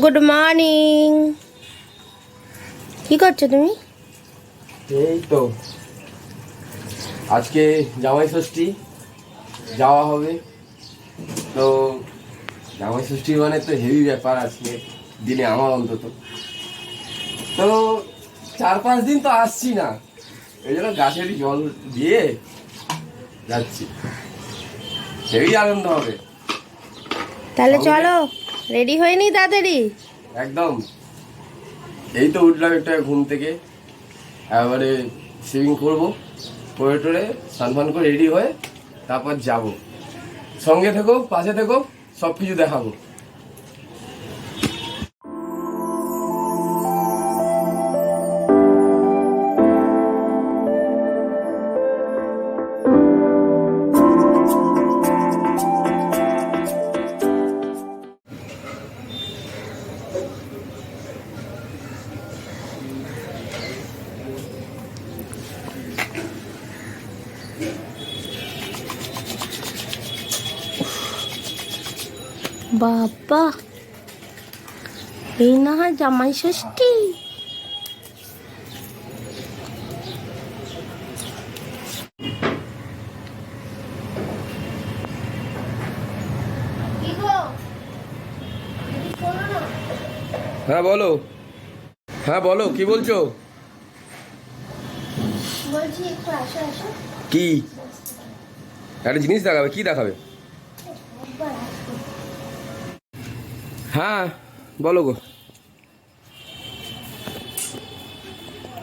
Good morning. কি করছো তুমি? এই তো আজকে জামাই ষষ্ঠী যাওয়া হবে। তো জামাই ষষ্ঠী মানে তো হেভি ব্যাপার আজকে দিনে আমার অন্তত। তো 4-5 দিন তো আসছি না, এই জন্য গাছেরই জল দিয়ে যাচ্ছি। হেভি আনন্দ হবে। তাহলে চলো, রেডি হয়ে নি তাড়াতাড়ি। একদম এই তো উঠলাম একটা ঘুম থেকে, এবারে সেভিং করবো, করে টোরে স্নান ফান করে রেডি হয়ে তারপর যাব। সঙ্গে থেকো, পাশে থেকো, সব কিছু দেখাবো। বাবা, এই না হয় জামাই ষষ্ঠী। হ্যাঁ বলো, হ্যাঁ বলো, কি বলছো? বলছি একটু আসো আসো। কি একটা জিনিস দেখাবে? কি দেখাবে? হ্যাঁ বলো গো।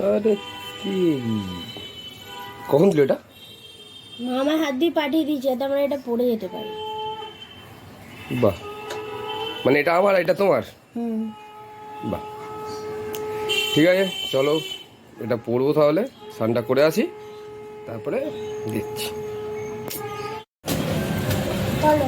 আরে কি, কখন দিল এটা? মা আমার হাত দিয়ে পাঠিয়ে দিয়েছে, তার মানে এটা পড়ে যেতে পারে। বাহ, মানে এটা আমার, এটা তোমার? হুম। বাহ, ঠিক আছে চলো এটা পরবো, তাহলে স্নানটা করে আসি, তারপরে দেখছি। চলো।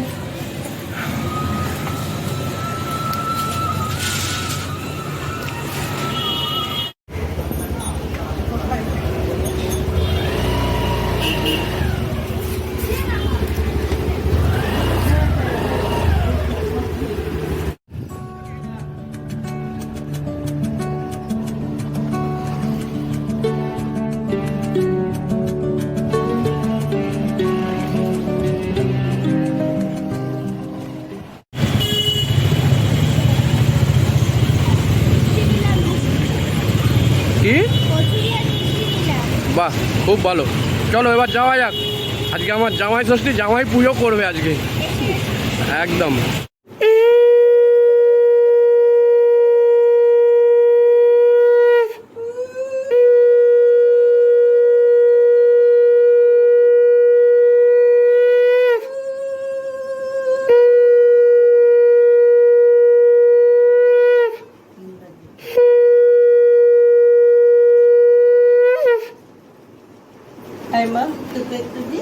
কি? বাহ, খুব ভালো। চলো এবার যাওয়া যাক। আজকে আমার জামাই ষষ্ঠী, জামাই পুজো করবে আজকে একদম। মা তোকে একটু দি,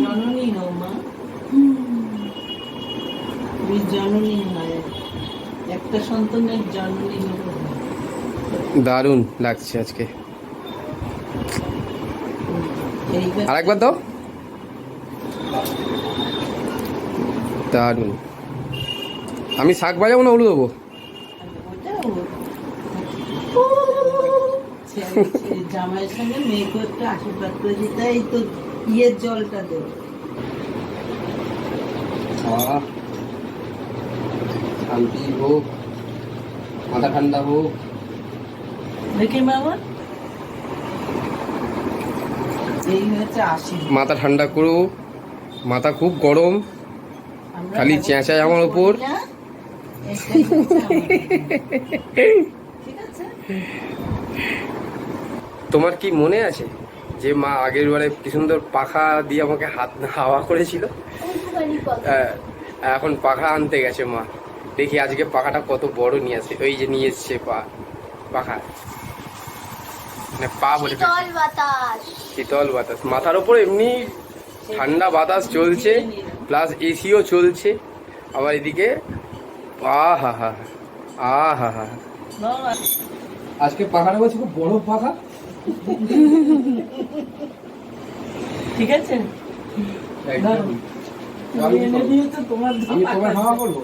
জননী হও মা, তুমি জননী হয়, একটা সন্তানের জননী হবো। দারুণ লাগছে আজকে। এইবার আরেকবার দাও। দারুণ। আমি শাক বাজাবো না হলুদ দেবো? জামাইয়ের সঙ্গে মেয়েকে একটু আশীর্বাদ করে দিতে, এই তো ইয়ের জলটা দেবো। শান্তি হোক, মাথা ঠান্ডা হোক। দেখি মামা, এই হচ্ছে আশীর্বাদ। মাথা ঠান্ডা করো, মাথা খুব গরম, আমরা খালি চেঁচায় আমার ওপর। করি না, এটাই হচ্ছে আমাদের। ঠিক আছে। তোমার কি মনে আছে যে মা আগের বারে কি সুন্দর পাখা দিয়ে আমাকে হাত হাওয়া করেছিল? এখন পাখা আনতে গেছে মা, দেখি আজকে পাখাটা কত বড় নিয়ে আসে। ওই যে নিয়ে এসছে পাখা, মানে পা বলে শীতল বাতাস মাথার ওপর, এমনি ঠান্ডা বাতাস চলছে, প্লাস এসিও চলছে। আবার এদিকে আহা হা আহা হা, আজকে পাখাটা বলছে খুব বড় পাখা। ঠিক আছে। একদম। তুমি এনে দিয়েছো, তোমার আমি ধাপা তোমার কাটছে। হাওয়া করবো?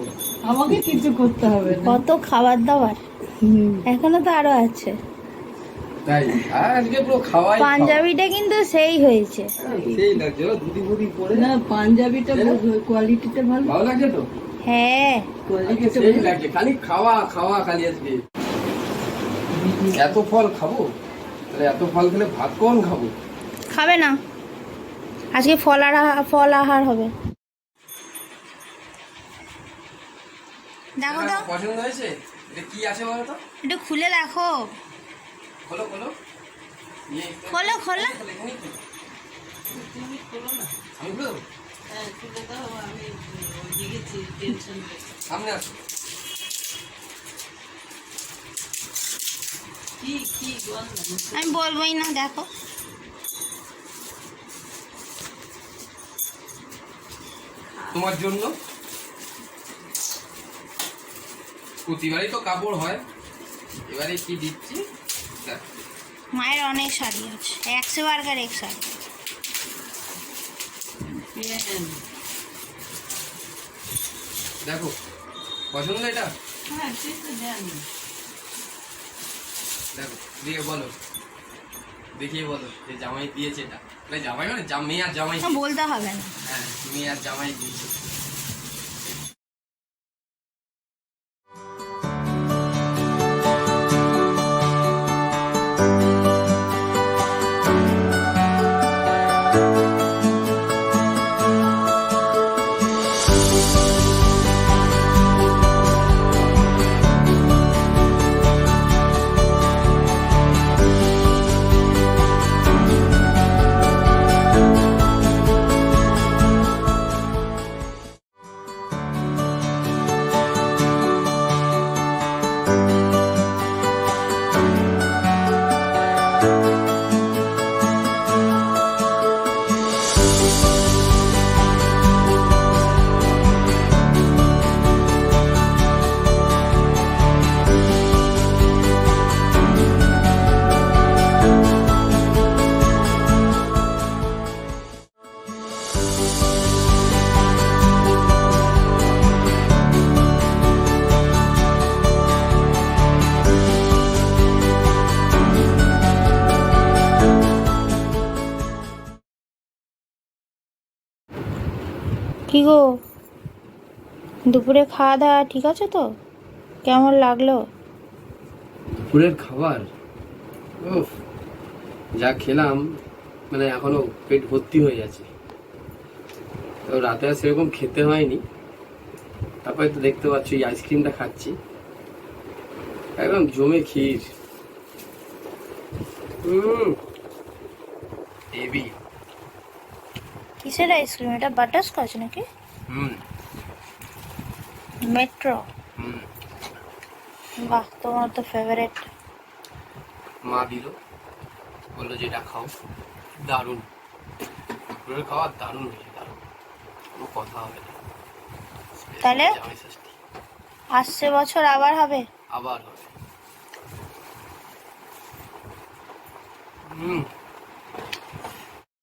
আমাকে কিছু করতে হবে না। কত খাবার দাবার এখনো তো আরো আছে। তাই আজকে পুরো খাওয়াই খাওয়া। পাঞ্জাবিটা কিন্তু সেই হয়েছে। সেই লাগছে ও, ধুতি ফুতি পরে না, পাঞ্জাবিটা কোয়ালিটিটা ভালো। ভালো লাগছে তো? হ্যাঁ আজকে কোয়ালিটিটা সেই লাগছে, খালি খাওয়া খাওয়া খালি আজকে। এত ফল খাবো, তাহলে এত ফল খেলে ভাত কোন খাবো? খাবে না, আজকে ফল আহার হবে। দেখো তো, পছন্দ হয়েছে? এটা কি আছে বলো তো? একটু খুলে দেখো। খোলো খোলো। খোলো খোলো। তুমি খোলো না। আমি খুলো? হ্যাঁ, খুলে দাও, আমি ওইদিকে টেনশন করছি। সামনে আসো। কি কি বল না। আমি বলবোই না, দেখো। তোমার জন্য প্রতিবারই তো কাপড় হয়, এবারে কি দিচ্ছি দেখো। মায়ের অনেক শাড়ি আছে, 100 বার্গার এক শাড়ি। পেন। দেখো পছন্দ এটা? হ্যাঁ, ঠিক তো জানি। দেখো দিয়ে বলো, দেখিয়ে বলো যে জামাই দিয়েছে এটা। জামাই মানে মেয়ে আর জামাই দিয়েছে। বলতে হবে না। হ্যাঁ, মেয়ে আর জামাই দিয়েছে। কি গো, দুপুরে খাওয়া দাওয়া ঠিক আছে তো? কেমন লাগলো? দুপুরের খাবার উফ, যা খেলাম মানে এখনো পেট ভর্তি হয়ে যাচ্ছে। তো রাতে আর সেরকম খেতে হয়নি, তারপরে তো দেখতে পাচ্ছি এই আইসক্রিমটা খাচ্ছি, একদম জমে ক্ষীর। হেভি। কিসের আইসক্রিম এটা? বাটারস্কচ নাকি হুম মেট্রো? হুম। বাহ, তোমার তো ফেভারিট। মা দিল, বললো যেটা খাও, দারুণ দুপুরের খাবার, দারুণ হয়েছে, দারুণ, কোনো কথা হবে না। তাহলে জামাই ষষ্ঠী আসছে বছর আবার হবে। আবার হবে। হুম।